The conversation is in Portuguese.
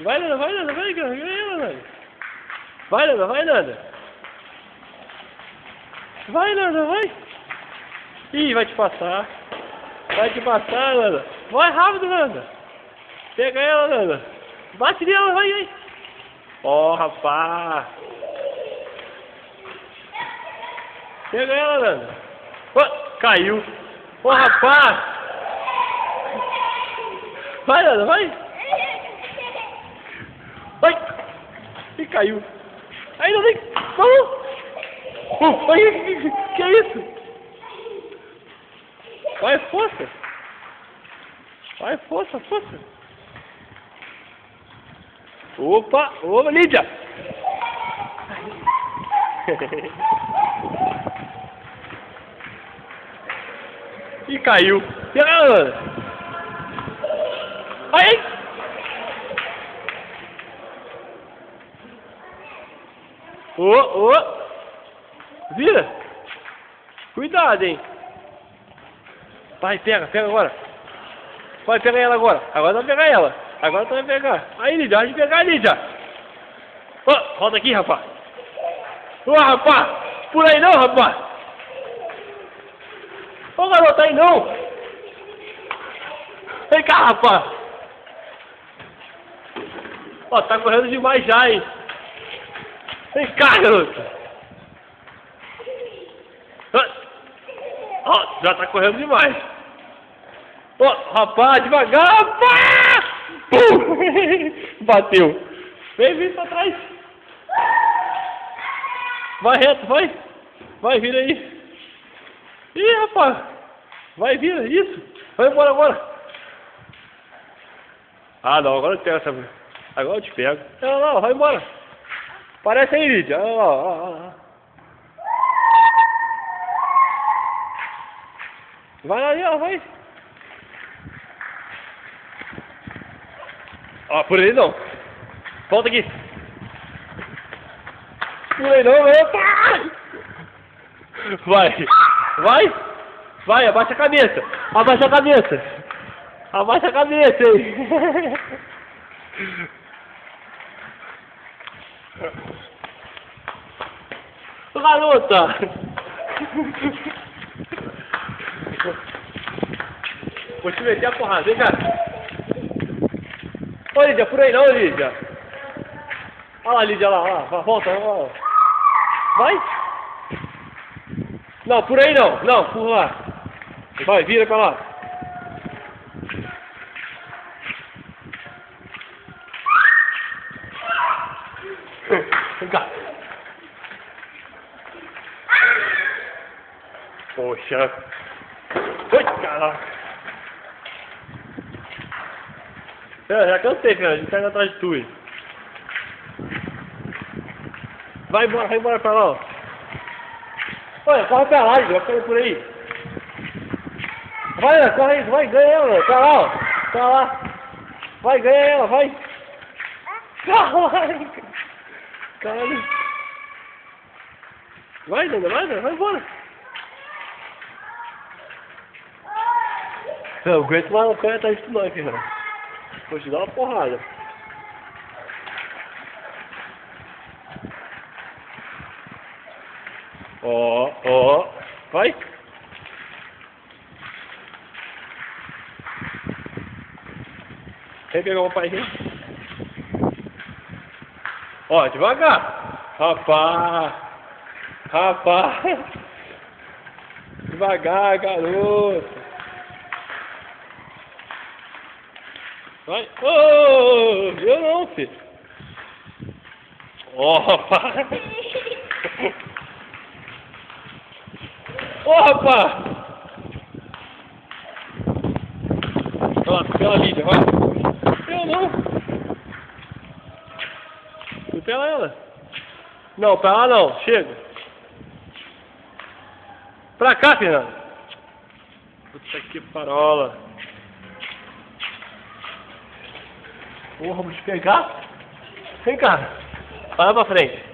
Vai, Nanda, vai, Nanda, vai, ganha, Nanda. Vai, Nanda, vai, Nanda. Vai, Nanda, vai. Ih, vai te passar. Vai te passar, Nanda. Vai rápido, Nanda. Pega ela, Nanda. Bate nela, vai, vai. Ó, rapaz. Pega ela, Nanda. Oh, caiu. Ó, rapaz. Vai, Nanda, vai. Vai. E caiu. Aí, não vem. Vamos. Que é isso? Vai, força. Vai, força, força. Opa, opa, Lídia. E caiu. E ela? Aí. Ô. Vira. Cuidado, hein. Vai, pega agora. Vai pegar ela agora. Agora vai pegar ela. Agora tu vai pegar. Aí, Lídia, vai pegar, Lídia. Ô, volta aqui, rapaz. Ô, rapaz. Por aí não, rapaz. Ô, garoto, aí não. Vem cá, rapaz. Ó, tá correndo demais já, hein. Vem cá, garoto. Ó, já tá correndo demais. Ó, rapaz, devagar, rapaz! Bateu. Vem pra trás. Vai reto, vai. Vai, vira aí. Ih, rapaz. Vai, vira, isso. Vai embora agora. Ah, não, agora eu te pego essa. Agora eu te pego. Não, vai embora. Parece aí, Lídia. Ó. Vai ali, ó, vai. Ó, por aí não. Volta aqui. Por aí não, Vai, abaixa a cabeça. Abaixa a cabeça aí. Garota. Vou te meter a porrada, vem cá. Ô, Lídia, por aí não, Lídia. Olha lá, Lídia, olha lá. Volta. Vai. Não, por aí não. Não, por lá. Vai, vira pra lá. Vem cá. Poxa. Oi, caraca. Já cansei, cara. A gente tá indo atrás de tu aí. Vai embora pra lá, ó. Olha, corre pra lá, vai ficar por aí. Vai, corre aí, vai, ganha ela, tá lá, ó. Tá lá. Vai, ganha ela, vai. Caralho. Vai, Nanda, vai embora. Eu aguento mais não correr atrás de tu não, cara. Vou te dar uma porrada. Ó. Vai. Vem pegar o pai. Ó, devagar. Rapaz. Devagar, garoto. Vai. Ô, eu não, filho. Ó, rapaz. Ô, rapaz. Ó, pela Lídia, vai. Eu não. Fui pela ela. Não, pra lá não. Chega. Pra cá, Fernando. Puta que parola. Porra, vou te pegar. Vem cá. Vai pra frente.